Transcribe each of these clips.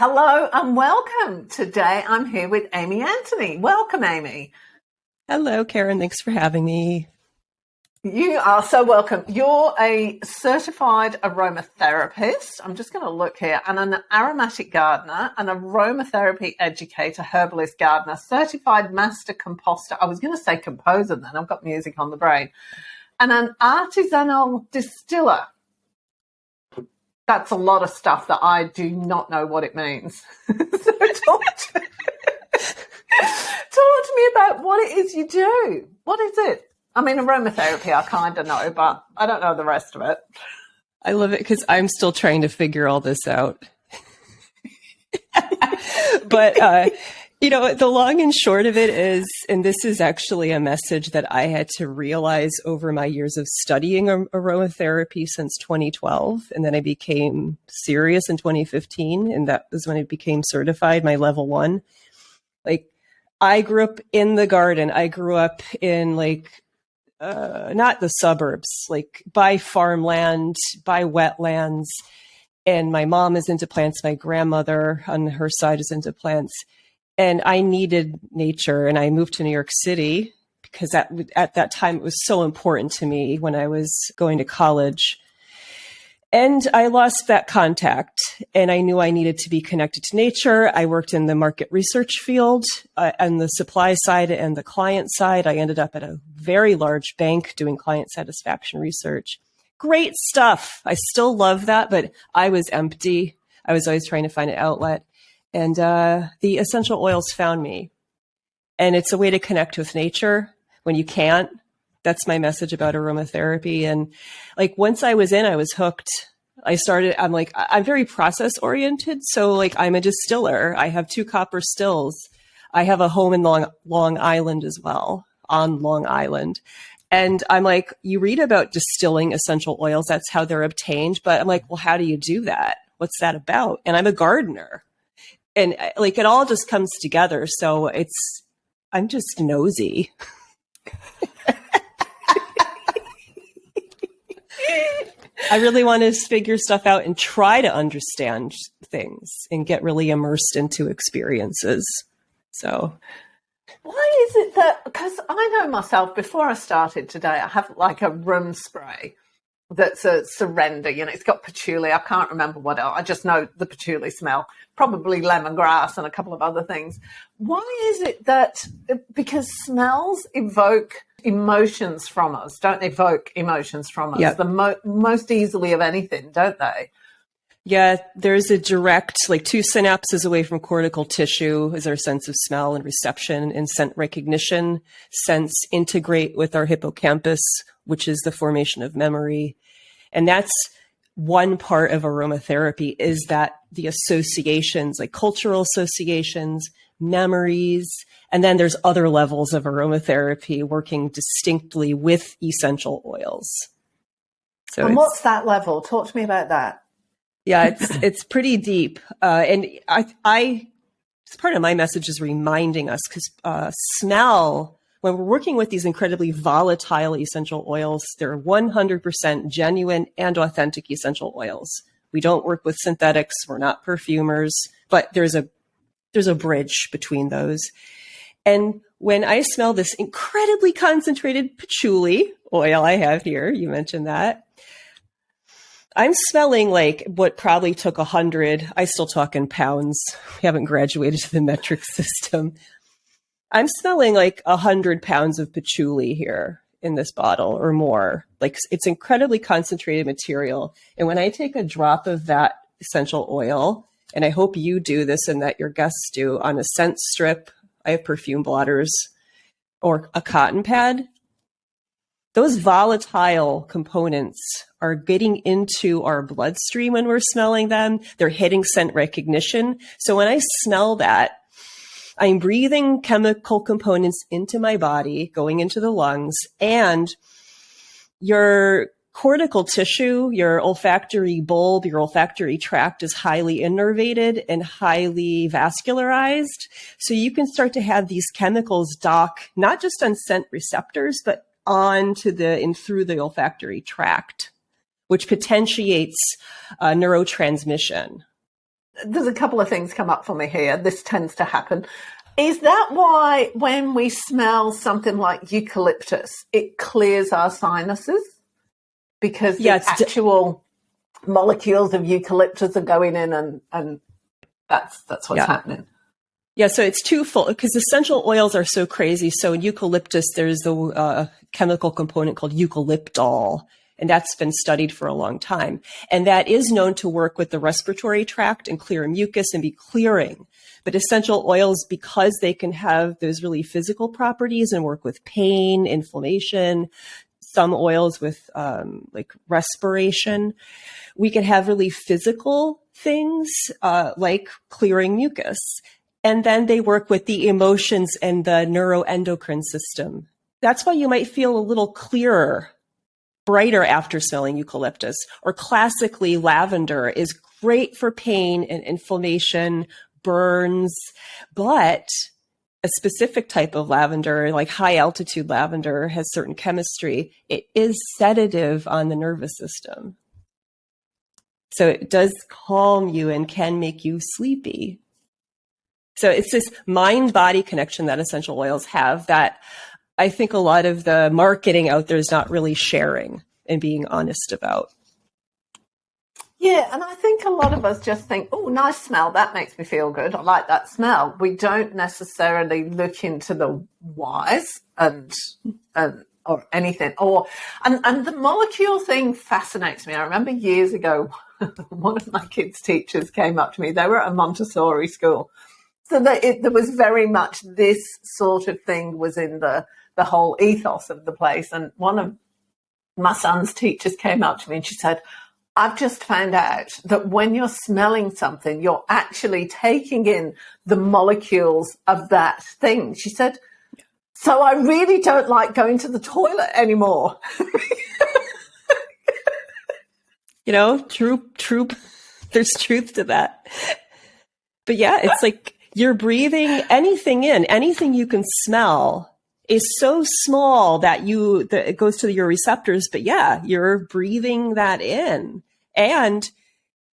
Hello and welcome. Today I'm here with Amy Anthony. Welcome, Amy. Hello, Karen. Thanks for having me. You are so welcome. You're a certified aromatherapist. I'm just going to look here. And an aromatic gardener, an aromatherapy educator, herbalist gardener, certified master composter. I was going to say composer then. I've got music on the brain. And an artisanal distiller. That's a lot of stuff that I do not know what it means. So talk to me about what it is you do. What is it? I mean, aromatherapy I kind of know, but I don't know the rest of it. I love it because I'm still trying to figure all this out. But, the long and short of it is, and this is actually a message that I had to realize over my years of studying aromatherapy since 2012. And then I became serious in 2015. And that was when I became certified, my level 1. Like, I grew up in the garden. I grew up in not the suburbs, like by farmland, by wetlands. And my mom is into plants. My grandmother on her side is into plants. And I needed nature. And I moved to New York City because at that time it was so important to me when I was going to college. And I lost that contact, and I knew I needed to be connected to nature. I worked in the market research field on the supply side and the client side. I ended up at a very large bank doing client satisfaction research. Great stuff. I still love that, but I was empty. I was always trying to find an outlet. And the essential oils found me. And it's a way to connect with nature when you can't. That's my message about aromatherapy. And once I was in, I was hooked. I'm very process oriented. So I'm a distiller. I have 2 copper stills. I have a home in Long Island as well, on Long Island. And I'm like, you read about distilling essential oils. That's how they're obtained. But I'm like, well, how do you do that? What's that about? And I'm a gardener. And it all just comes together. So I'm just nosy. I really want to figure stuff out and try to understand things and get really immersed into experiences. So Why is it that, because I know myself, before I started today, I have a room spray that's a surrender, it's got patchouli. I can't remember what else. I just know the patchouli smell, probably lemongrass and a couple of other things. Why is it that, because smells evoke emotions from us, don't evoke emotions from us the most easily of anything, don't they? Yeah, there's a direct, 2 synapses away from cortical tissue is our sense of smell and reception and scent recognition. Scents integrate with our hippocampus, which is the formation of memory. And that's one part of aromatherapy, is that the associations, cultural associations, memories, and then there's other levels of aromatherapy working distinctly with essential oils. So and what's that level? Talk to me about that. Yeah, it's pretty deep. And I part of my message is reminding us, because smell, when we're working with these incredibly volatile essential oils, they're 100% genuine and authentic essential oils. We don't work with synthetics. We're not perfumers, but there's a bridge between those. And when I smell this incredibly concentrated patchouli oil I have here, you mentioned that, I'm smelling what probably took 100. I still talk in pounds. We haven't graduated to the metric system. I'm smelling 100 pounds of patchouli here in this bottle or more. It's incredibly concentrated material. And when I take a drop of that essential oil, and I hope you do this and that your guests do, on a scent strip, I have perfume blotters, or a cotton pad, those volatile components are getting into our bloodstream when we're smelling them. They're hitting scent recognition. So when I smell that, I'm breathing chemical components into my body, going into the lungs, and your cortical tissue, your olfactory bulb, your olfactory tract is highly innervated and highly vascularized. So you can start to have these chemicals dock not just on scent receptors, but onto and through the olfactory tract, which potentiates neurotransmission. there's a couple of things come up for me here. This tends to happen. Is that why when we smell something like eucalyptus, it clears our sinuses? Because the actual molecules of eucalyptus are going in and that's what's happening. Yeah, so it's twofold because essential oils are so crazy. So in eucalyptus, there's the chemical component called eucalyptol, and that's been studied for a long time. And that is known to work with the respiratory tract and clear mucus and be clearing. But essential oils, because they can have those really physical properties and work with pain, inflammation, some oils with like respiration, we can have really physical things like clearing mucus. And then they work with the emotions and the neuroendocrine system. That's why you might feel a little clearer, brighter after smelling eucalyptus. Or classically, lavender is great for pain and inflammation, burns, but a specific type of lavender, like high altitude lavender, has certain chemistry. It is sedative on the nervous system. So it does calm you and can make you sleepy. So it's this mind-body connection that essential oils have that I think a lot of the marketing out there is not really sharing and being honest about. Yeah, and I think a lot of us just think, oh, nice smell, that makes me feel good. I like that smell. We don't necessarily look into the whys and or anything. And the molecule thing fascinates me. I remember years ago, one of my kids' teachers came up to me. They were at a Montessori school. So there was very much this sort of thing was in the whole ethos of the place. And one of my son's teachers came up to me and she said, I've just found out that when you're smelling something, you're actually taking in the molecules of that thing. She said, so I really don't like going to the toilet anymore. You know, true, there's truth to that. But yeah, it's like, you're breathing anything in, anything you can smell is so small that it goes to your receptors. But yeah, you're breathing that in. And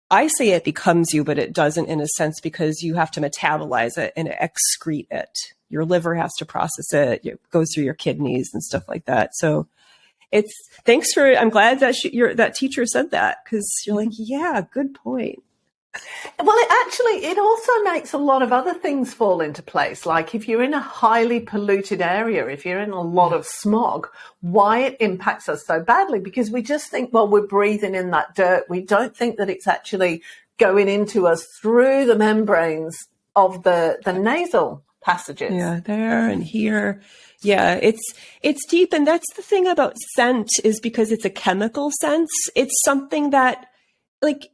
I say it becomes you, but it doesn't in a sense because you have to metabolize it and excrete it. Your liver has to process it. It goes through your kidneys and stuff like that. So I'm glad that that teacher said that because you're like, yeah, good point. Well, it also makes a lot of other things fall into place. Like if you're in a highly polluted area, if you're in a lot of smog, why it impacts us so badly? Because we just think, well, we're breathing in that dirt. We don't think that it's actually going into us through the membranes of the nasal passages. Yeah, there and here. Yeah, it's deep. And that's the thing about scent is because it's a chemical sense. It's something that like,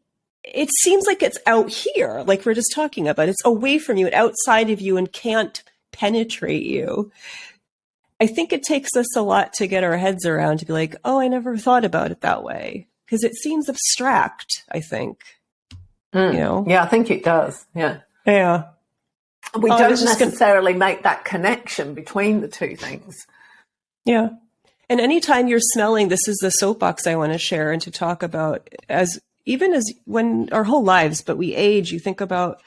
it seems like it's out here, like we're just talking about. It's away from you and outside of you and can't penetrate you. I think it takes us a lot to get our heads around to be like, oh, I never thought about it that way. Because it seems abstract, I think. You know? Yeah, I think it does. Yeah. Yeah. We don't necessarily make that connection between the two things. Yeah. And anytime you're smelling, this is the soapbox I want to share and to talk about even as when our whole lives, but we age, you think about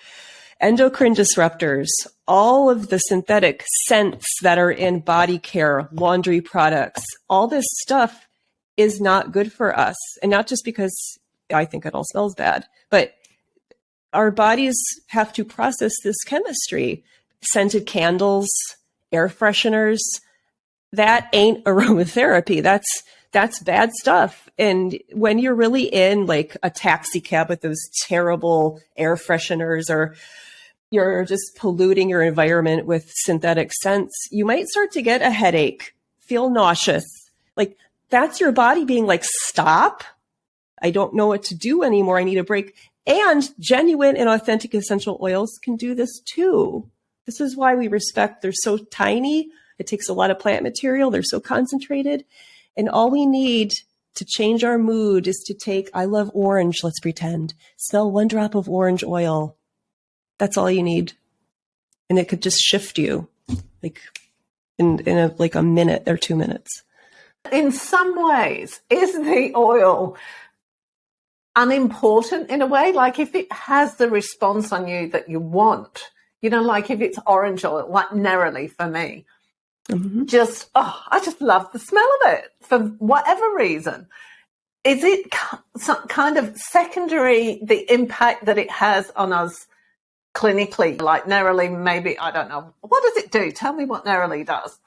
endocrine disruptors, all of the synthetic scents that are in body care, laundry products, all this stuff is not good for us. And not just because I think it all smells bad, but our bodies have to process this chemistry. Scented candles, air fresheners, that ain't aromatherapy. That's bad stuff. And when you're really in like a taxi cab with those terrible air fresheners or you're just polluting your environment with synthetic scents, you might start to get a headache, feel nauseous. Like that's your body being like, stop. I don't know what to do anymore. I need a break. And genuine and authentic essential oils can do this too. This is why we respect. They're so tiny. It takes a lot of plant material. They're so concentrated. And all we need to change our mood is to take, I love orange, let's pretend, smell one drop of orange oil. That's all you need. And it could just shift you like in a minute or 2 minutes. In some ways, is the oil unimportant in a way. Like if it has the response on you that you want, you know, like if it's orange oil, like neroli for me, I just love the smell of it for whatever reason. Is it some kind of secondary, the impact that it has on us clinically, like neroli, maybe, I don't know. What does it do? Tell me what neroli does.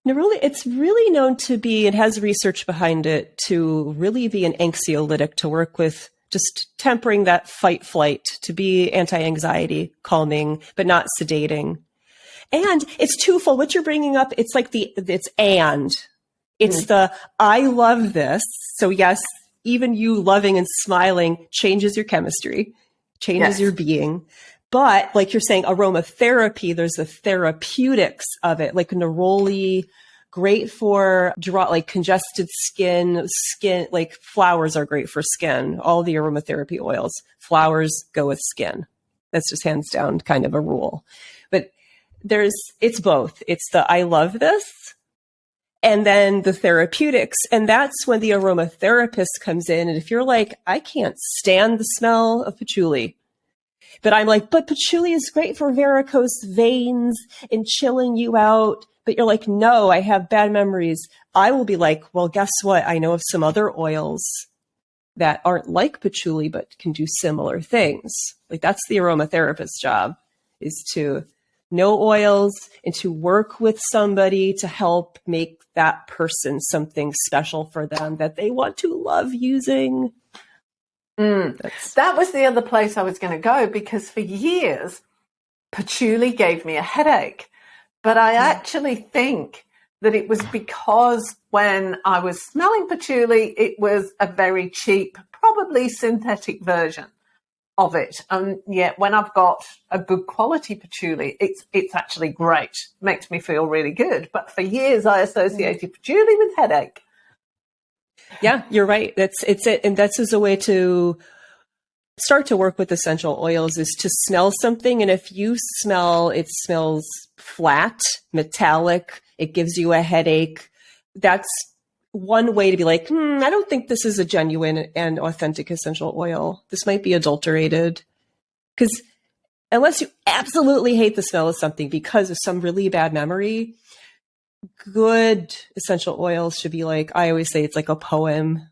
Neroli, it's really known to be, it has research behind it, to really be an anxiolytic, to work with just tempering that fight flight, to be anti-anxiety, calming, but not sedating. And it's twofold. What you're bringing up, it's like it's the, I love this. So yes, even you loving and smiling changes your chemistry, changes your being. But like you're saying, aromatherapy, there's the therapeutics of it, like neroli, great for like congested skin, like flowers are great for skin. All the aromatherapy oils, flowers go with skin. That's just hands down kind of a rule. But it's both. It's the, I love this, and then the therapeutics. And that's when the aromatherapist comes in. And if you're like, I can't stand the smell of patchouli, but I'm like, but patchouli is great for varicose veins and chilling you out. But you're like, no, I have bad memories. I will be like, well, guess what? I know of some other oils that aren't like patchouli, but can do similar things. Like that's the aromatherapist's job, is to know oils and to work with somebody to help make that person something special for them that they want to love using. That was the other place I was going to go, because for years, patchouli gave me a headache. But I actually think that it was because when I was smelling patchouli, it was a very cheap, probably synthetic version of it. And yet when I've got a good quality patchouli, it's actually great. It makes me feel really good. But for years, I associated patchouli with headache. Yeah, you're right. And that's as a way to start to work with essential oils, is to smell something. And if you smell, it smells flat, metallic, it gives you a headache. That's one way to be like, I don't think this is a genuine and authentic essential oil. This might be adulterated. Because unless you absolutely hate the smell of something because of some really bad memory, good essential oils should be like, I always say it's like a poem.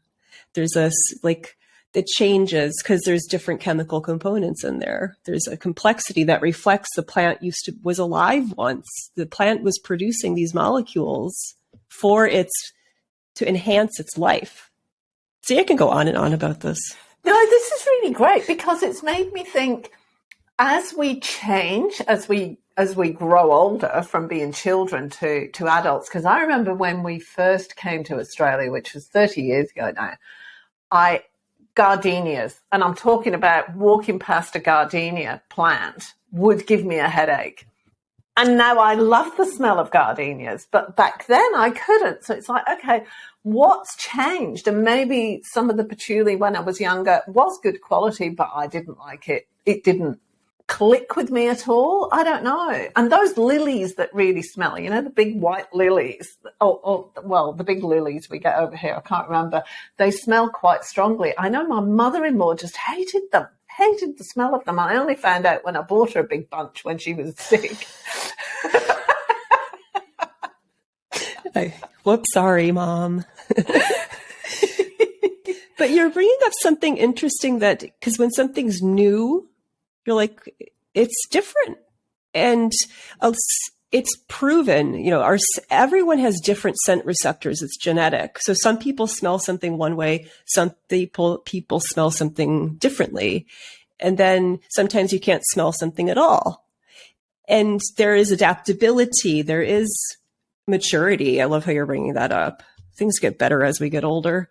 There's this, like, it changes because there's different chemical components in there. There's a complexity that reflects the plant was alive once. The plant was producing these molecules to enhance its life. See, I can go on and on about this. No, this is really great, because it's made me think, as we change, as we grow older from being children to adults, because I remember when we first came to Australia, which was 30 years ago now, gardenias, and I'm talking about walking past a gardenia plant, would give me a headache. And now I love the smell of gardenias, but back then I couldn't. So it's like, okay, what's changed? And maybe some of the patchouli when I was younger was good quality, but I didn't like it. It didn't click with me at all. I don't know. And those lilies that really smell, you know, the big white lilies, the big lilies we get over here, I can't remember. They smell quite strongly. I know my mother-in-law just hated them. Hated the smell of them. I only found out when I bought her a big bunch when she was sick. Whoops, sorry, Mom. But you're bringing up something interesting, that because when something's new, you're like, it's different. And it's proven, you know, everyone has different scent receptors. It's genetic. So some people smell something one way, some people smell something differently. And then sometimes you can't smell something at all. And there is adaptability. There is maturity. I love how you're bringing that up. Things get better as we get older.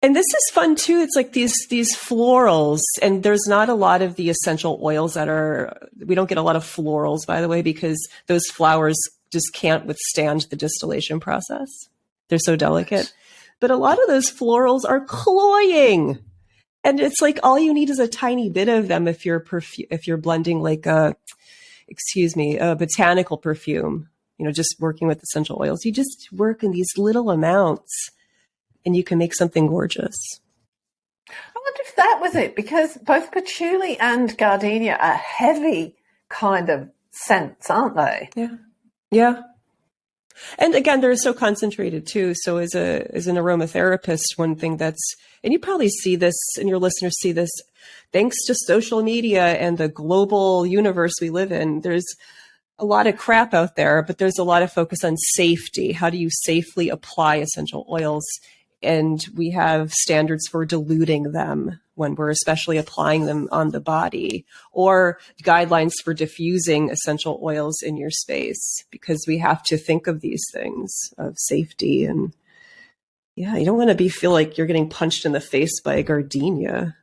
And this is fun too. It's like these florals, and there's not a lot of the essential oils we don't get a lot of florals, by the way, because those flowers just can't withstand the distillation process. They're so delicate. But a lot of those florals are cloying. And it's like all you need is a tiny bit of them if you're blending like a botanical perfume, you know, just working with essential oils. You just work in these little amounts and you can make something gorgeous. wonder if that was it, because both patchouli and gardenia are heavy kind of scents, aren't they? Yeah. Yeah. And again, they're so concentrated too. So as an aromatherapist, one thing that's, and you probably see this and your listeners see this, thanks to social media and the global universe we live in, there's a lot of crap out there, but there's a lot of focus on safety. How do you safely apply essential oils? And we have standards for diluting them when we're especially applying them on the body, or guidelines for diffusing essential oils in your space, because we have to think of these things of safety. And yeah, you don't want to feel like you're getting punched in the face by a gardenia.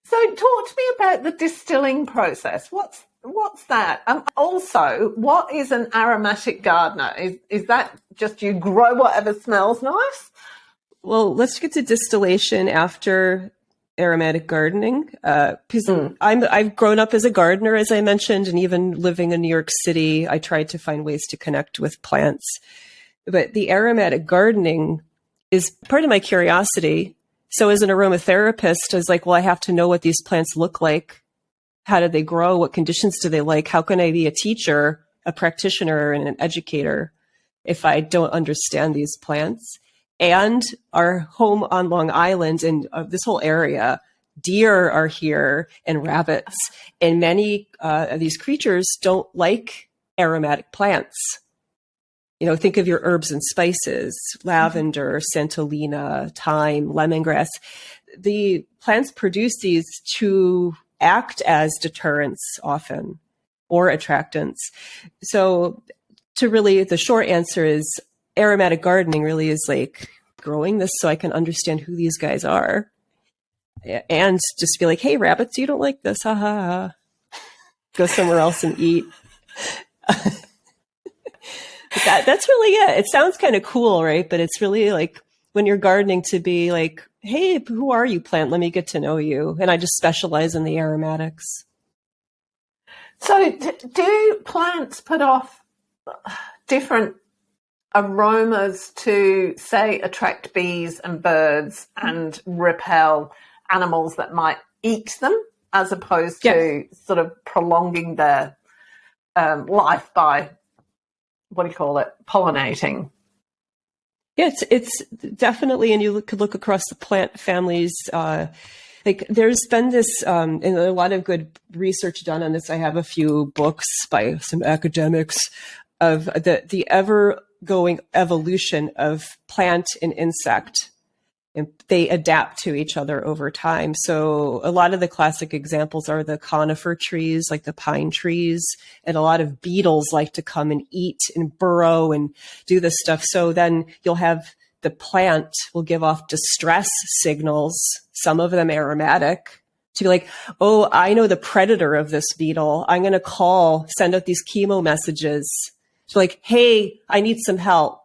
So talk to me about the distilling process. What's that? Also, what is an aromatic gardener? Is that just you grow whatever smells nice? Well, let's get to distillation after aromatic gardening. Because I've grown up as a gardener, as I mentioned, and even living in New York City, I tried to find ways to connect with plants. But the aromatic gardening is part of my curiosity. So as an aromatherapist, I was like, well, I have to know what these plants look like. How do they grow? What conditions do they like? How can I be a teacher, a practitioner, and an educator if I don't understand these plants? And our home on Long Island and this whole area, deer are here and rabbits. And many of these creatures don't like aromatic plants. You know, think of your herbs and spices, lavender, santolina, thyme, lemongrass. The plants produce these to act as deterrents often, or attractants. So the short answer is aromatic gardening really is like growing this so I can understand who these guys are. And just be like, hey, rabbits, you don't like this. Ha ha ha. Go somewhere else and eat. That's really it. It sounds kind of cool, right? But it's really like when you're gardening to be like, hey, who are you, plant? Let me get to know you. And I just specialize in the aromatics. So do plants put off different aromas to, say, attract bees and birds and repel animals that might eat them, as opposed to sort of prolonging their life by, what do you call it, pollinating? Yeah, it's definitely, and you could look across the plant families. Like there's been this, and a lot of good research done on this. I have a few books by some academics of the ever-going evolution of plant and insect. And they adapt to each other over time. So a lot of the classic examples are the conifer trees, like the pine trees, and a lot of beetles like to come and eat and burrow and do this stuff. So then you'll have the plant will give off distress signals, some of them aromatic, to be like, oh, I know the predator of this beetle. I'm going to send out these chemo messages. So like, hey, I need some help.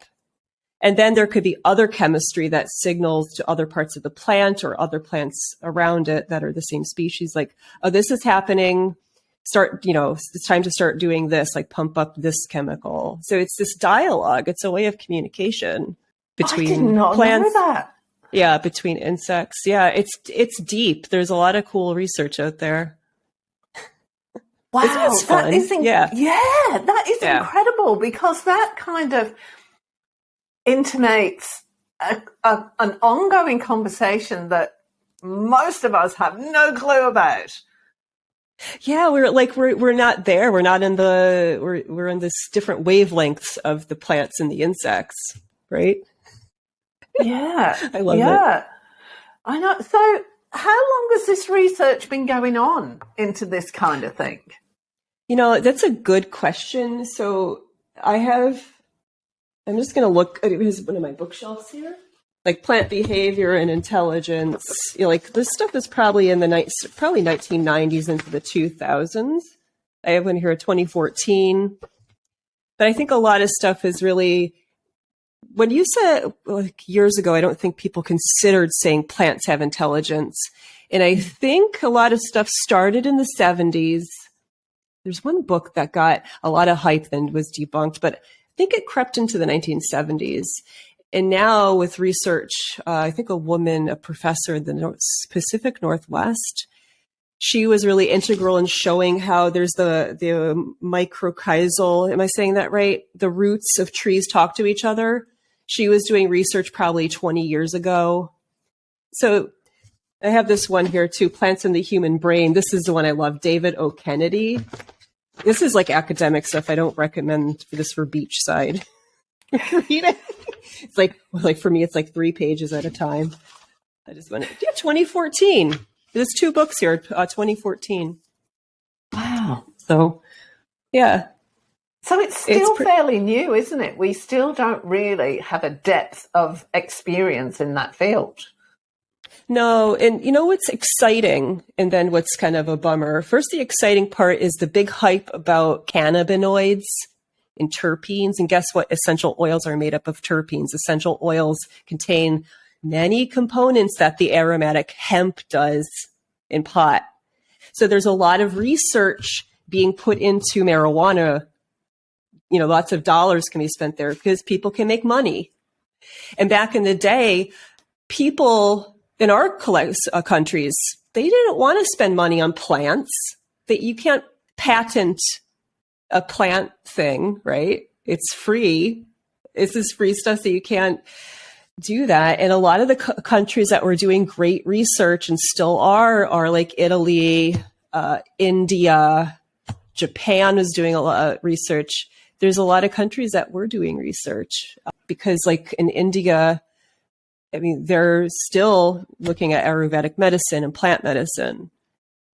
And then there could be other chemistry that signals to other parts of the plant or other plants around it that are the same species, like, oh, this is happening. It's time to start doing this, like pump up this chemical. So it's this dialogue. It's a way of communication between I did not plants. know that. Yeah, between insects. Yeah, it's deep. There's a lot of cool research out there. Wow, that is incredible, because that kind of intimates an ongoing conversation that most of us have no clue about. Yeah, we're not there. We're not in we're in this different wavelengths of the plants and the insects, right? Yeah. I love it. I know. So how long has this research been going on into this kind of thing? That's a good question. So I'm just going to look at one of my bookshelves here, like plant behavior and intelligence. Like this stuff is probably in the probably 1990s into the 2000s. I have one here, 2014. But I think a lot of stuff is really, when you said like years ago, I don't think people considered saying plants have intelligence. And I think a lot of stuff started in the 70s. There's one book that got a lot of hype and was debunked, but think it crept into the 1970s. And now with research, I think a professor in the Pacific Northwest, she was really integral in showing how there's the mycorrhizal, am I saying that right? The roots of trees talk to each other. She was doing research probably 20 years ago. So I have this one here too, Plants in the Human Brain. This is the one I love, David O. Kennedy. This is like academic stuff. I don't recommend this for beachside. Read it. It's like for me, it's like 3 pages at a time. I just went, 2014. There's 2 books here, 2014. Wow. So, yeah. So it's still fairly new, isn't it? We still don't really have a depth of experience in that field. No, and you know what's exciting, and then what's kind of a bummer? First, the exciting part is the big hype about cannabinoids and terpenes. And guess what? Essential oils are made up of terpenes. Essential oils contain many components that the aromatic hemp does in pot. So there's a lot of research being put into marijuana. You know, lots of dollars can be spent there because people can make money. And back in the day, people in our countries, they didn't want to spend money on plants. That you can't patent a plant thing, right? It's free. It's this free stuff that you can't do that. And a lot of the countries that were doing great research and still are like Italy, India, Japan was doing a lot of research. There's a lot of countries that were doing research because like in India, I mean, they're still looking at Ayurvedic medicine and plant medicine,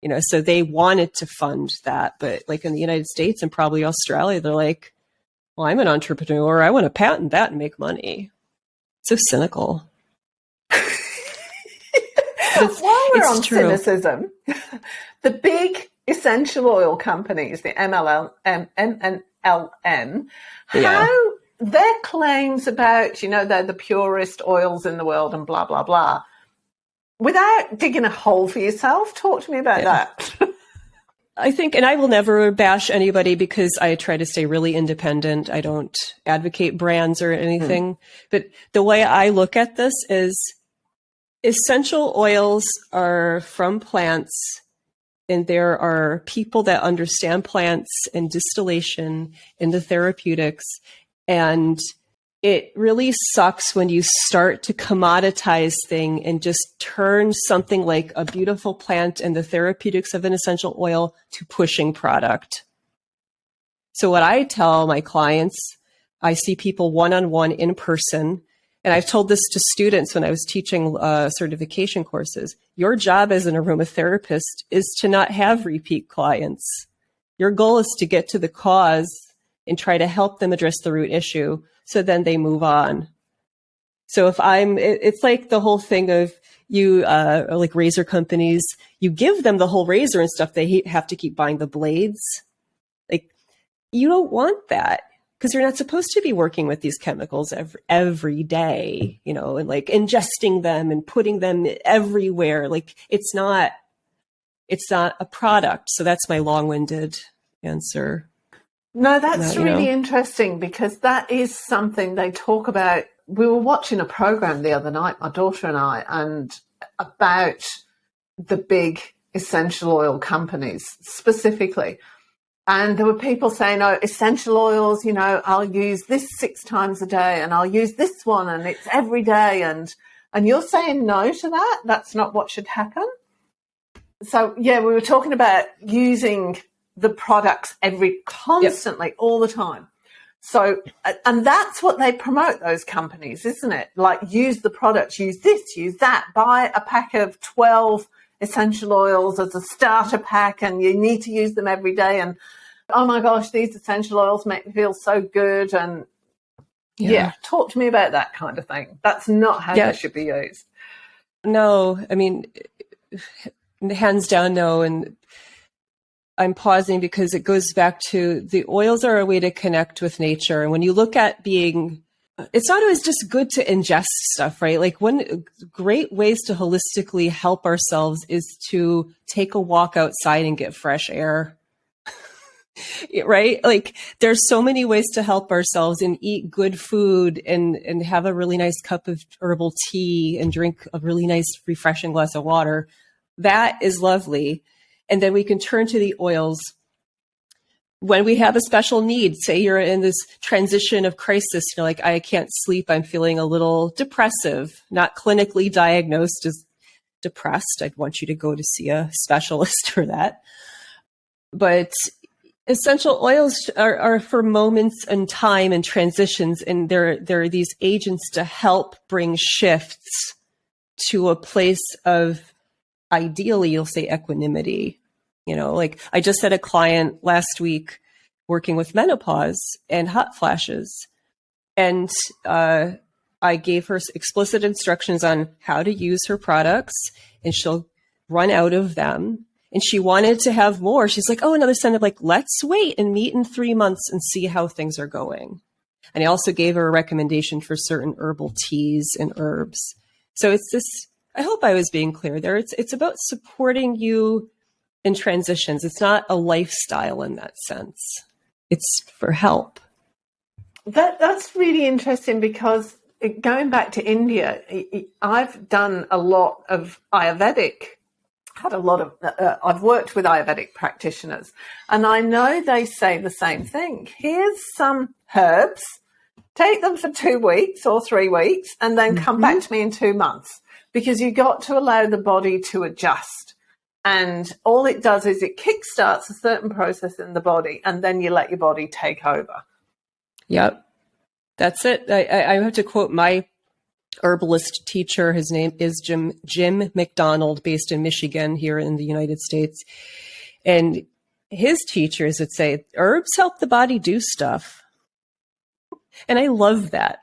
you know, so they wanted to fund that. But like in the United States and probably Australia, they're like, well, I'm an entrepreneur. I want to patent that and make money. So cynical. While we're on cynicism, the big essential oil companies, the MLM, how their claims about, you know, they're the purest oils in the world and blah, blah, blah, without digging a hole for yourself, talk to me about that. I think, and I will never bash anybody because I try to stay really independent. I don't advocate brands or anything. But the way I look at this is essential oils are from plants, and there are people that understand plants and distillation and the therapeutics. And it really sucks when you start to commoditize thing and just turn something like a beautiful plant and the therapeutics of an essential oil to pushing product. So what I tell my clients, I see people one-on-one in person, and I've told this to students when I was teaching certification courses. Your job as an aromatherapist is to not have repeat clients. Your goal is to get to the cause and try to help them address the root issue, so then they move on. So if it's like the whole thing of you, like razor companies, you give them the whole razor and stuff, they have to keep buying the blades. Like, you don't want that because you're not supposed to be working with these chemicals every day, you know, and like ingesting them and putting them everywhere. Like it's not a product. So that's my long-winded answer. No, that's really interesting because that is something they talk about. We were watching a program the other night, my daughter and I, and about the big essential oil companies specifically. And there were people saying, oh, essential oils, you know, I'll use this 6 times a day and I'll use this one and it's every day. And you're saying no to that? That's not what should happen? So, yeah, we were talking about using the products constantly, all the time. So, and that's what they promote, those companies, isn't it? Like, use the products, use this, use that, buy a pack of 12 essential oils as a starter pack and you need to use them every day. And, oh my gosh, these essential oils make me feel so good. And talk to me about that kind of thing. That's not how they should be used. No, I mean, hands down, no. And I'm pausing because it goes back to the oils are a way to connect with nature. And when you look at it's not always just good to ingest stuff, right? Like one great ways to holistically help ourselves is to take a walk outside and get fresh air. right? Like there's so many ways to help ourselves and eat good food and have a really nice cup of herbal tea and drink a really nice refreshing glass of water. That is lovely. And then we can turn to the oils when we have a special need. Say you're in this transition of crisis, you're like, I can't sleep, I'm feeling a little depressive, not clinically diagnosed as depressed. I'd want you to go to see a specialist for that. But essential oils are for moments in time and transitions, and they're these agents to help bring shifts to a place of, ideally, you'll say equanimity. You know, like I just had a client last week working with menopause and hot flashes, and I gave her explicit instructions on how to use her products, and she'll run out of them. And she wanted to have more. She's like, oh, another scent. I'm like, let's wait and meet in 3 months and see how things are going. And I also gave her a recommendation for certain herbal teas and herbs. So it's this, I hope I was being clear there. It's about supporting you in transitions. It's not a lifestyle in that sense. It's for help. That's really interesting, because going back to India, I've done a lot of Ayurvedic. I've worked with Ayurvedic practitioners, and I know they say the same thing. Here's some herbs, take them for 2 weeks or 3 weeks, and then come back to me in 2 months, because you got to allow the body to adjust. And all it does is it kickstarts a certain process in the body, and then you let your body take over. Yep. That's it. I have to quote my herbalist teacher. His name is Jim McDonald, based in Michigan here in the United States. And his teachers would say, herbs help the body do stuff. And I love that,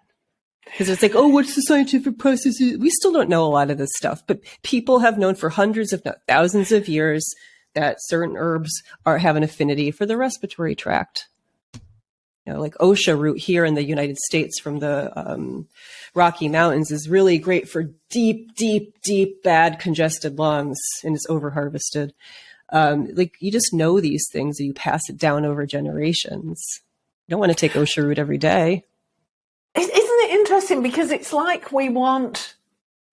because it's like, oh, what's the scientific process? We still don't know a lot of this stuff, but people have known for hundreds, if not thousands of years, that certain herbs have an affinity for the respiratory tract. You know, like Osha root here in the United States from the Rocky Mountains is really great for deep, deep, deep, bad congested lungs, and it's over-harvested. Like you just know these things and you pass it down over generations. You don't want to take Osha root every day. Isn't it interesting? Because it's like we want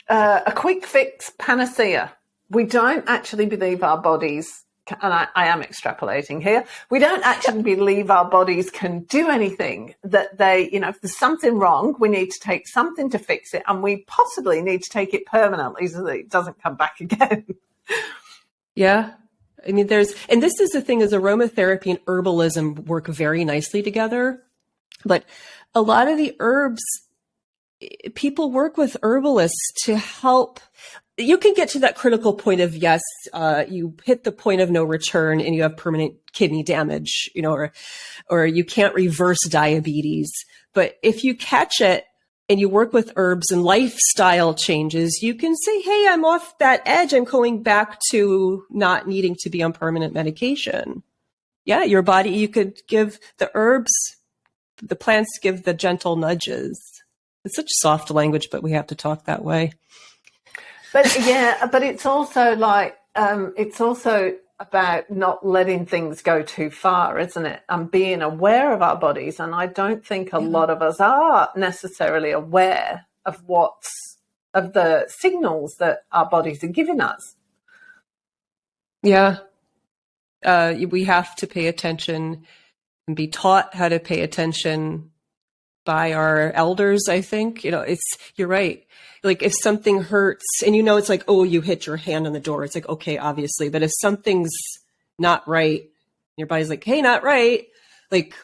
a quick fix panacea. We don't actually believe our bodies, and I am extrapolating here, we don't actually believe our bodies can do anything, that they, you know, if there's something wrong, we need to take something to fix it, and we possibly need to take it permanently so that it doesn't come back again. Yeah. I mean, and this is the thing, is aromatherapy and herbalism work very nicely together, but a lot of the herbs, people work with herbalists to help. You can get to that critical point of, yes, you hit the point of no return and you have permanent kidney damage, you know, or you can't reverse diabetes. But if you catch it and you work with herbs and lifestyle changes, you can say, hey, I'm off that edge. I'm going back to not needing to be on permanent medication. Yeah, your body, you could give the herbs, the plants give the gentle nudges. It's such soft language, but we have to talk that way. But yeah, but it's also like, it's also about not letting things go too far, isn't it? And being aware of our bodies. And I don't think a lot of us are necessarily aware of of the signals that our bodies are giving us. Yeah. We have to pay attention and be taught how to pay attention by our elders, I think. You know, you're right. Like if something hurts and you know, it's like, oh, you hit your hand on the door. It's like, okay, obviously. But if something's not right, your body's like, hey, not right. Like,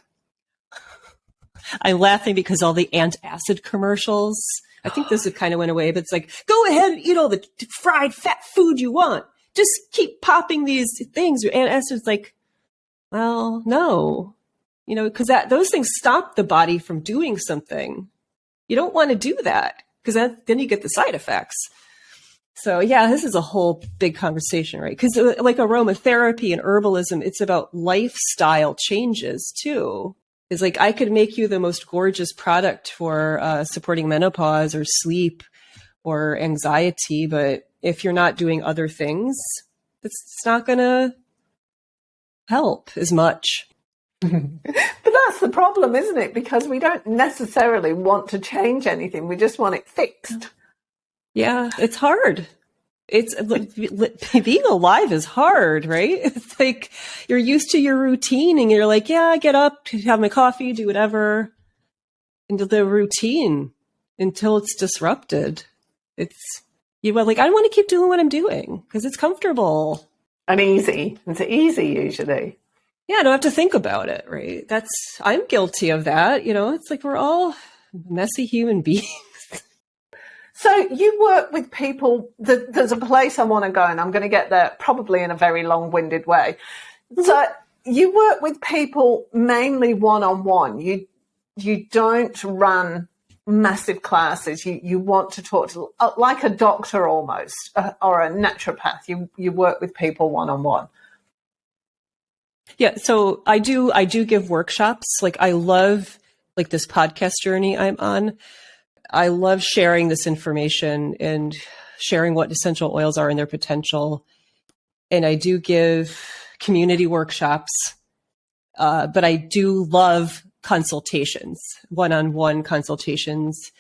I'm laughing because all the antacid commercials, I think this kind of went away, but it's like, go ahead and eat all the fried fat food you want. Just keep popping these things. Your antacid's like, well, no. You know, because those things stop the body from doing something. You don't want to do that, because then you get the side effects. So yeah, this is a whole big conversation, right? Because like aromatherapy and herbalism, it's about lifestyle changes too. It's like I could make you the most gorgeous product for supporting menopause or sleep or anxiety, but if you're not doing other things, it's not going to help as much. But that's the problem, isn't it? Because we don't necessarily want to change anything. We just want it fixed. Yeah, it's hard. It's being alive is hard, right? It's like you're used to your routine and you're like, yeah, I get up, have my coffee, do whatever. Into the routine until it's disrupted. It's you were like, I want to keep doing what I'm doing because it's comfortable and easy. It's easy usually. Yeah, I don't have to think about it, right? I'm guilty of that. It's like we're all messy human beings. So you work with people, there's a place I want to go and I'm going to get there probably in a very long-winded way. So you work with people mainly one-on-one. You don't run massive classes. You want to talk to, like a doctor almost, or a naturopath. You work with people one-on-one. Yeah, so I do give workshops. Like I love like this podcast journey I'm on. I love sharing this information and sharing what essential oils are and their potential. And I do give community workshops, but I do love consultations, one-on-one consultations,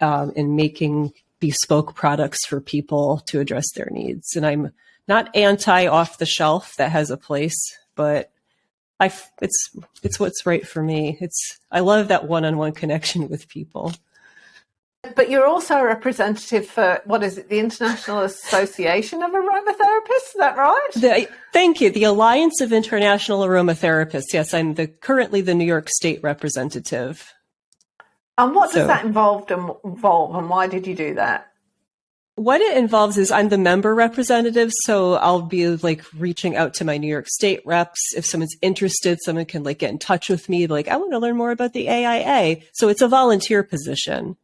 and making bespoke products for people to address their needs. And I'm not anti off the shelf. That has a place, but it's what's right for me. I love that one-on-one connection with people. But you're also a representative for, what is it, the International Association of Aromatherapists, is that right? Thank you. The Alliance of International Aromatherapists. Yes, I'm currently the New York State representative. And what does that involve and why did you do that? What it involves is I'm the member representative, so I'll be like reaching out to my New York State reps. If someone's interested, someone can like get in touch with me, like, I want to learn more about the AIA. So it's a volunteer position.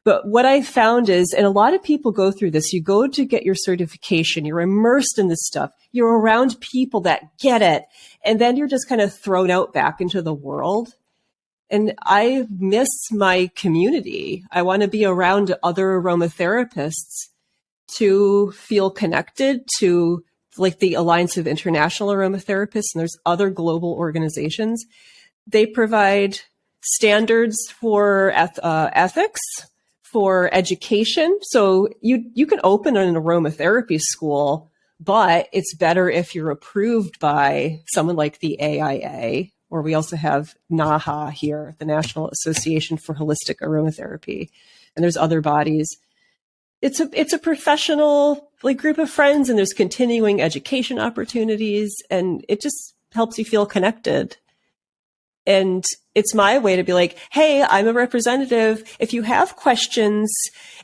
But what I found is, and a lot of people go through this, you go to get your certification, you're immersed in this stuff, you're around people that get it, and then you're just kind of thrown out back into the world. And I miss my community. I want to be around other aromatherapists to feel connected to like the Alliance of International Aromatherapists, and there's other global organizations. They provide standards for ethics, for education. So you can open an aromatherapy school, but it's better if you're approved by someone like the AIA, or we also have NAHA here, the National Association for Holistic Aromatherapy. And there's other bodies. It's a professional like group of friends, and there's continuing education opportunities, and it just helps you feel connected. And it's my way to be like, hey, I'm a representative. If you have questions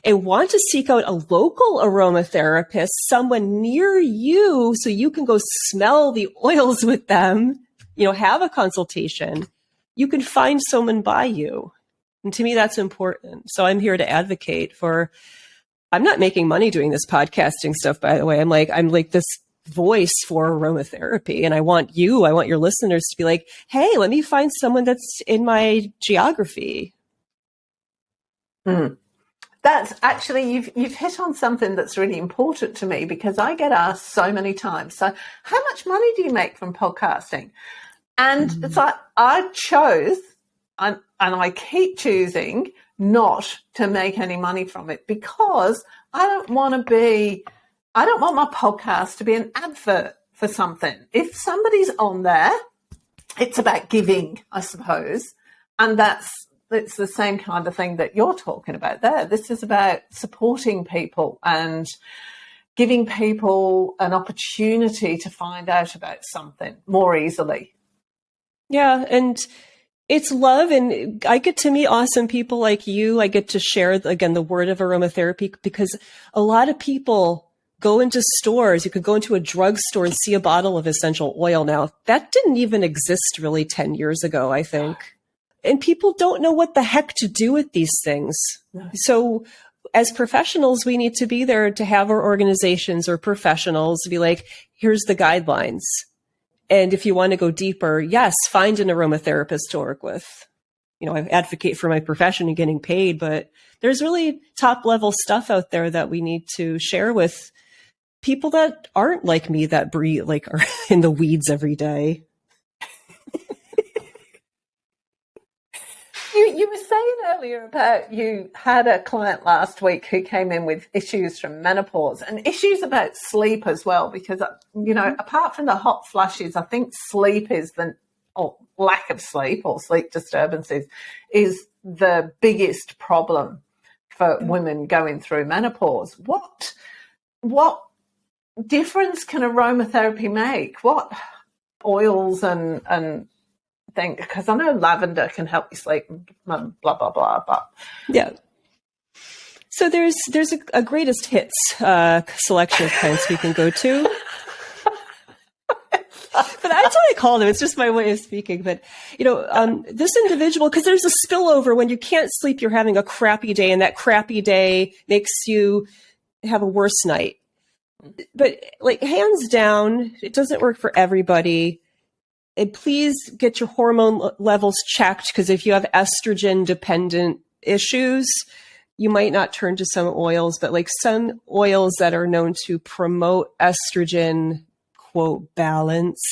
and want to seek out a local aromatherapist, someone near you, so you can go smell the oils with them, have a consultation, you can find someone by you. And to me, that's important. So I'm here to advocate I'm not making money doing this podcasting stuff, by the way. I'm like this voice for aromatherapy. And I want your listeners to be like, hey, let me find someone that's in my geography. That's actually, you've hit on something that's really important to me, because I get asked so many times, so how much money do you make from podcasting? And it's like, I chose, and I keep choosing not to make any money from it, because I don't want my podcast to be an advert for something. If somebody's on there, it's about giving, I suppose. And it's the same kind of thing that you're talking about there. This is about supporting people and giving people an opportunity to find out about something more easily. Yeah, and it's love, and I get to meet awesome people like you. I get to share, again, the word of aromatherapy, because a lot of people go into stores. You could go into a drugstore and see a bottle of essential oil now. That didn't even exist really 10 years ago, I think. And people don't know what the heck to do with these things. No. So as professionals, we need to be there to have our organizations or professionals be like, here's the guidelines. And if you want to go deeper, yes, find an aromatherapist to work with. I advocate for my profession and getting paid, but there's really top level stuff out there that we need to share with people that aren't like me, that breathe, like are in the weeds every day. you were saying earlier about you had a client last week who came in with issues from menopause and issues about sleep as well, because, you know, apart from the hot flashes, I think sleep is or lack of sleep or sleep disturbances is the biggest problem for women going through menopause. What difference can aromatherapy make? What oils and thing, because I know lavender can help you sleep and blah blah blah, but yeah. So there's a greatest hits selection of plants we can go to. But that's what I call them. It's just my way of speaking. But, you know, this individual, because there's a spillover when you can't sleep, you're having a crappy day, and that crappy day makes you have a worse night. But, like, hands down, it doesn't work for everybody. And please get your hormone levels checked, because if you have estrogen dependent issues, you might not turn to some oils, but like some oils that are known to promote estrogen, quote, balance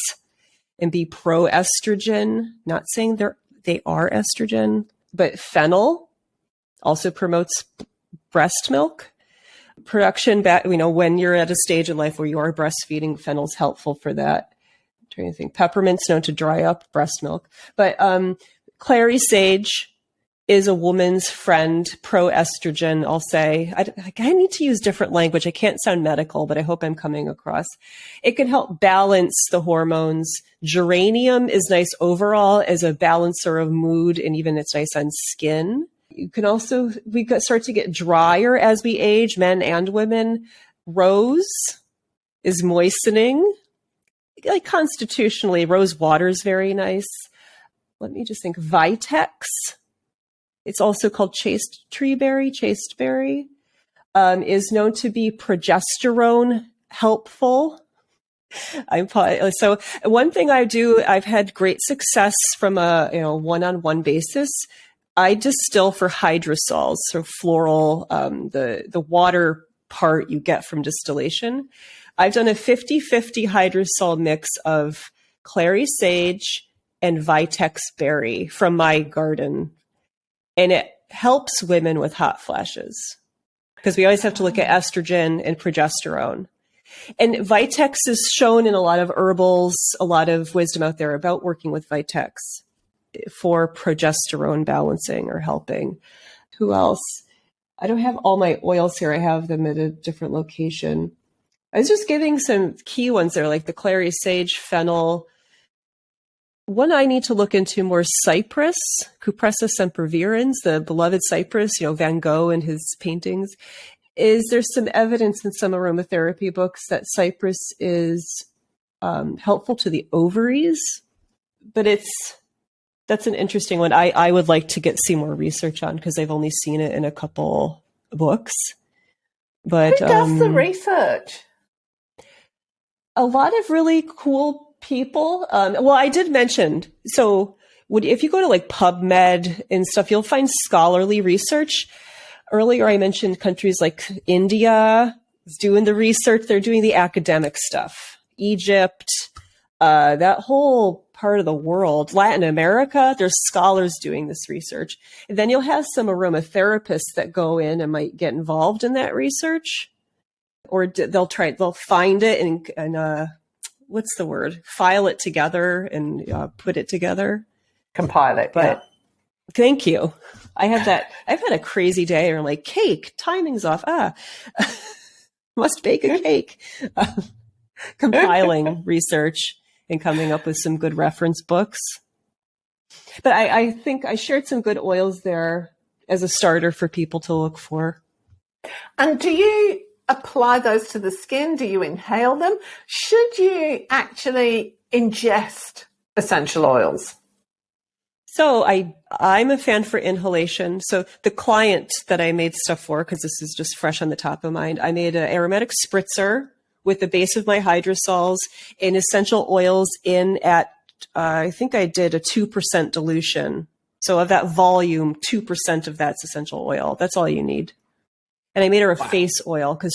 and be pro-estrogen, not saying they are estrogen, but fennel also promotes breast milk production. You know, when you're at a stage in life where you are breastfeeding, fennel's helpful for that. Trying to think. Peppermint's known to dry up breast milk, but clary sage is a woman's friend, pro-estrogen. I'll say I need to use different language. I can't sound medical, but I hope I'm coming across. It can help balance the hormones. Geranium is nice overall as a balancer of mood, and even it's nice on skin. You can also start to get drier as we age, men and women. Rose is moistening. Like constitutionally, rose water is very nice. Let me just think. Vitex. It's also called chasteberry, is known to be progesterone helpful. So one thing I do, I've had great success from a one-on-one basis. I distill for hydrosols, so floral, the water part you get from distillation. I've done a 50-50 hydrosol mix of clary sage and vitex berry from my garden. And it helps women with hot flashes, because we always have to look at estrogen and progesterone. And vitex is shown in a lot of herbals, a lot of wisdom out there about working with vitex for progesterone balancing or helping. Who else? I don't have all my oils here. I have them at a different location. I was just giving some key ones there, like the clary sage, fennel. One I need to look into more, cypress, Cupressa sempervirens, the beloved cypress, Van Gogh and his paintings. There's some evidence in some aromatherapy books that cypress is helpful to the ovaries, but that's an interesting one. I would like to see more research on, because I've only seen it in a couple books. But who does the research? A lot of really cool people. Well, I did mention, so if you go to like PubMed and stuff, you'll find scholarly research. Earlier, I mentioned countries like India is doing the research. They're doing the academic stuff. Egypt, that whole part of the world, Latin America, there's scholars doing this research. And then you'll have some aromatherapists that go in and might get involved in that research. Or they'll find it and what's the word? File it together and put it together. Compile it. But yeah. Thank you. I've had a crazy day, or like cake, timing's off. Must bake a cake. Compiling research and coming up with some good reference books. But I think I shared some good oils there as a starter for people to look for. And do you apply those to the skin? Do you inhale them? Should you actually ingest essential oils? So I'm a fan for inhalation. So the client that I made stuff for, because this is just fresh on the top of mind, I made an aromatic spritzer with the base of my hydrosols and essential oils in at, I think I did a 2% dilution. So of that volume, 2% of that's essential oil. That's all you need. And I made her a face oil because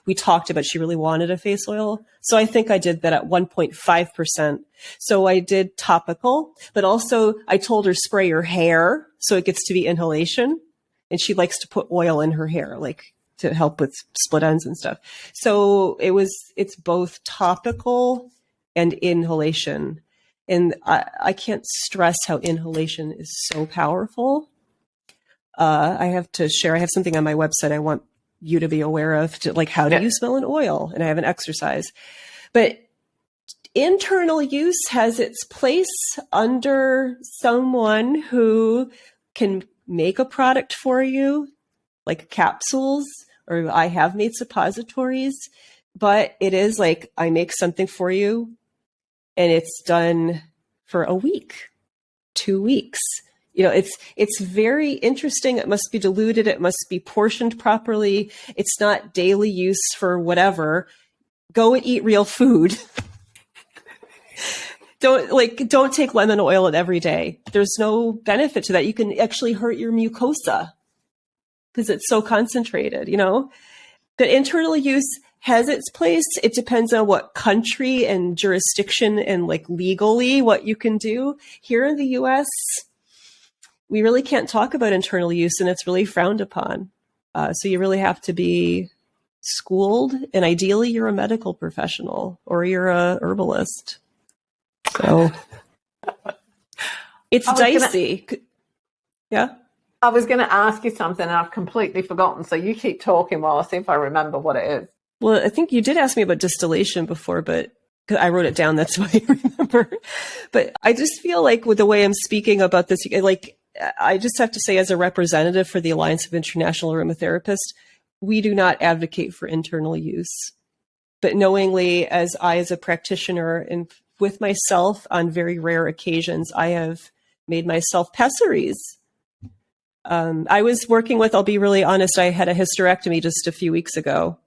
we talked about she really wanted a face oil. So I think I did that at 1.5%. So I did topical, but also I told her spray her hair so it gets to be inhalation. And she likes to put oil in her hair, like to help with split ends and stuff. So it's both topical and inhalation. And I can't stress how inhalation is so powerful. I have to share, I have something on my website I want you to be aware of, like how do you smell an oil? And I have an exercise. But internal use has its place under someone who can make a product for you, like capsules, or I have made suppositories, but it is like I make something for you and it's done for a week, 2 weeks. It's very interesting. It must be diluted. It must be portioned properly. It's not daily use for whatever. Go and eat real food. Don't take lemon oil every day. There's no benefit to that. You can actually hurt your mucosa because it's so concentrated, The internal use has its place. It depends on what country and jurisdiction and legally what you can do. Here in the US, we really can't talk about internal use and it's really frowned upon. So you really have to be schooled, and ideally you're a medical professional or you're a herbalist. So it's dicey. Yeah. I was going to ask you something and I've completely forgotten. So you keep talking while I see if I remember what it is. Well, I think you did ask me about distillation before, but I wrote it down. That's why I remember. But I just feel like with the way I'm speaking about this, I just have to say, as a representative for the Alliance of International Aromatherapists, we do not advocate for internal use. But knowingly, as a practitioner and with myself on very rare occasions, I have made myself pessaries. I was working with, I'll be really honest, I had a hysterectomy just a few weeks ago.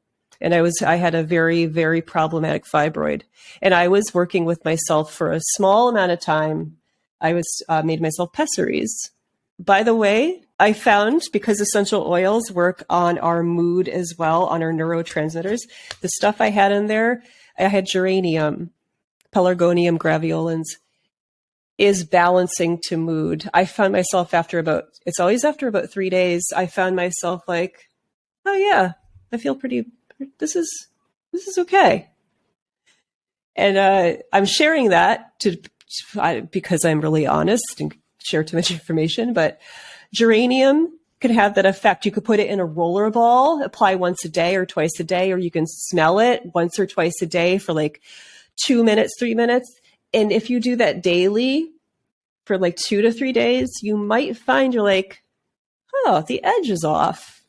And I had a very, very problematic fibroid. And I was working with myself for a small amount of time. I made myself pessaries. By the way, I found, because essential oils work on our mood as well, on our neurotransmitters, the stuff I had in there, I had geranium, pelargonium graveolens, is balancing to mood. I found myself it's always after about 3 days, I found myself like, oh yeah, I feel this is okay. And I'm sharing that because I'm really honest and share too much information, but geranium could have that effect. You could put it in a roller ball, apply once a day or twice a day, or you can smell it once or twice a day for 2 minutes, 3 minutes. And if you do that daily for 2 to 3 days, you might find you're like, oh, the edge is off.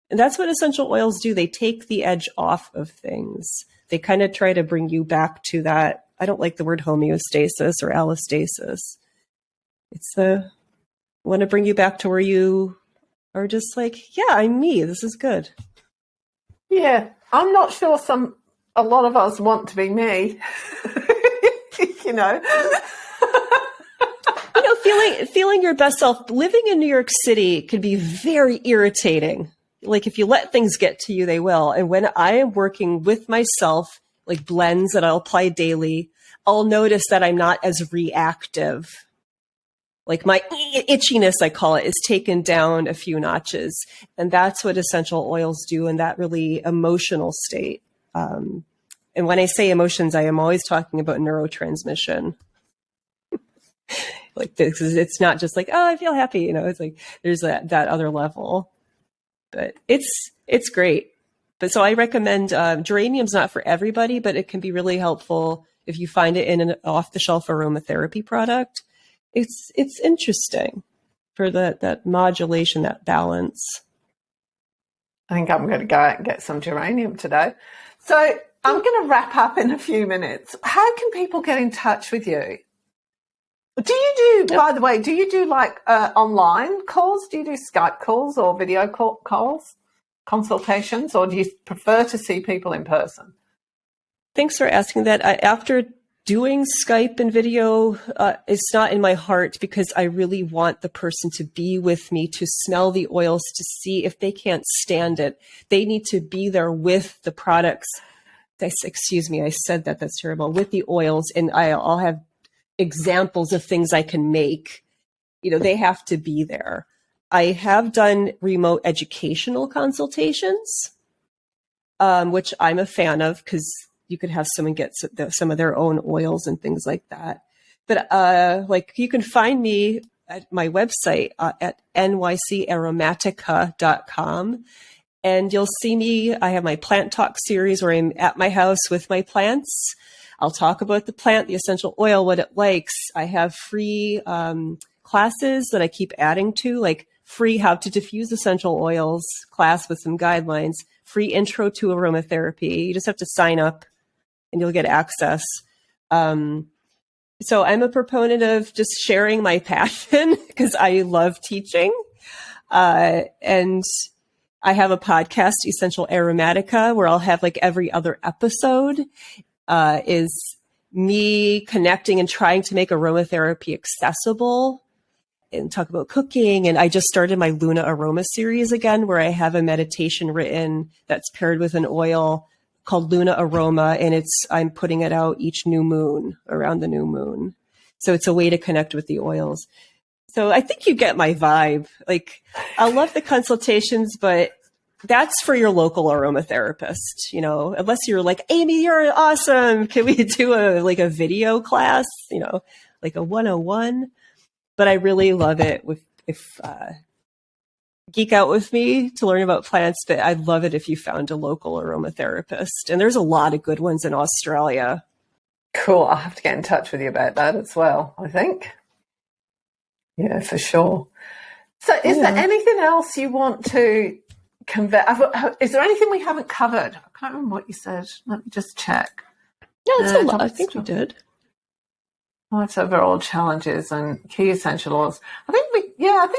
And that's what essential oils do. They take the edge off of things. They kind of try to bring you back to that. I don't like the word homeostasis or allostasis. I want to bring you back to where you are just like, yeah, I'm me. This is good. Yeah. I'm not sure a lot of us want to be me. Feeling your best self. Living in New York City can be very irritating. If you let things get to you, they will. And when I am working with myself, blends that I'll apply daily, I'll notice that I'm not as reactive. My itchiness, I call it, is taken down a few notches. And that's what essential oils do in that really emotional state. And when I say emotions, I am always talking about neurotransmission. This it's not just oh, I feel happy. It's there's that other level. But it's great. But so I recommend geranium's not for everybody, but it can be really helpful if you find it in an off-the-shelf aromatherapy product. It's interesting for that modulation, that balance. I think I'm going to go out and get some geranium today. So I'm going to wrap up in a few minutes. How can people get in touch with you? By the way, do you do online calls? Do you do Skype calls or video calls, consultations, or do you prefer to see people in person? Thanks for asking that. After doing Skype and video, it's not in my heart because I really want the person to be with me, to smell the oils, to see if they can't stand it. They need to be there with the products. Excuse me, I said that. That's terrible. With the oils, and I'll have examples of things I can make. They have to be there. I have done remote educational consultations, which I'm a fan of because you could have someone get some of their own oils and things like that. But you can find me at my website at nycaromatica.com. And you'll see me. I have my plant talk series where I'm at my house with my plants. I'll talk about the plant, the essential oil, what it likes. I have free classes that I keep adding to, like free how to diffuse essential oils class with some guidelines, free intro to aromatherapy. You just have to sign up and you'll get access. So I'm a proponent of just sharing my passion because I love teaching. And I have a podcast, Essential Aromatica, where I'll have like every other episode is me connecting and trying to make aromatherapy accessible and talk about cooking. And I just started my Luna Aroma series again, where I have a meditation written that's paired with an oil called Luna Aroma. And I'm putting it out each new moon, around the new moon. So it's a way to connect with the oils. So I think you get my vibe. Like, I love the consultations, but that's for your local aromatherapist, unless you're like, Amy, you're awesome. Can we do a video class, like a 101? But I really love it if geek out with me to learn about plants, but I'd love it if you found a local aromatherapist. And there's a lot of good ones in Australia. Cool. I'll have to get in touch with you about that as well, I think. Yeah, for sure. So is there anything else you want to convey? Is there anything we haven't covered? I can't remember what you said. Let me just check. Yeah, that's a lot. I think we did. Life's overall challenges and key essential oils. I think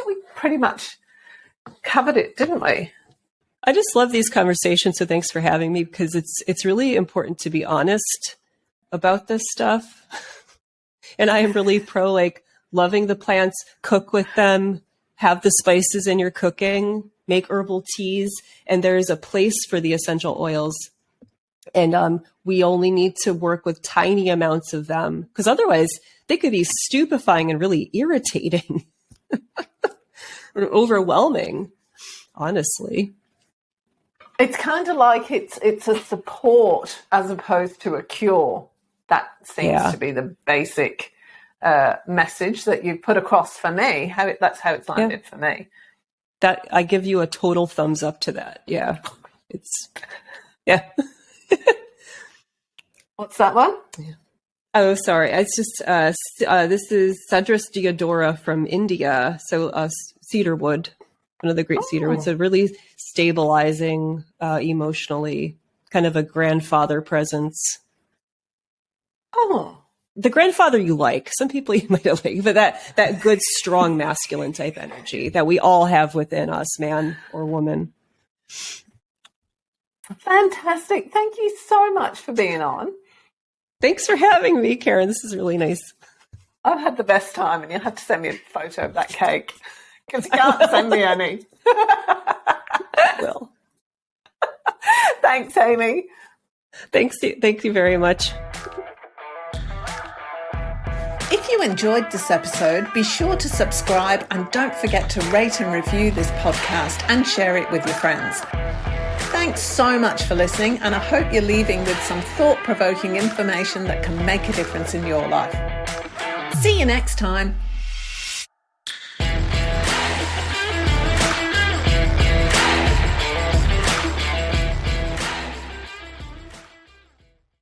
we pretty much covered it, didn't we? I just love these conversations, so thanks for having me, because it's really important to be honest about this stuff. And I am really pro loving the plants, cook with them, have the spices in your cooking, make herbal teas, and there's a place for the essential oils. And we only need to work with tiny amounts of them, because otherwise they could be stupefying and really irritating or overwhelming, honestly. It's kind of like it's a support as opposed to a cure. That seems to be the basic message that you put across for me. That's how it's landed for me. That I give you a total thumbs up to that. Yeah, What's that one? Yeah. Oh, sorry. It's just this is Cedrus deodora from India. So cedarwood, one of the great cedarwoods. It's a really stabilizing, emotionally, kind of a grandfather presence. Oh. The grandfather you like. Some people you might not like, but that good, strong, masculine type energy that we all have within us, man or woman. Fantastic. Thank you so much for being on. Thanks for having me, Karen. This is really nice. I've had the best time, and you'll have to send me a photo of that cake, because you can't send me any. Will. Thanks, Amy. Thank you very much. If you enjoyed this episode, be sure to subscribe and don't forget to rate and review this podcast and share it with your friends. Thanks so much for listening, and I hope you're leaving with some thought-provoking information that can make a difference in your life. See you next time.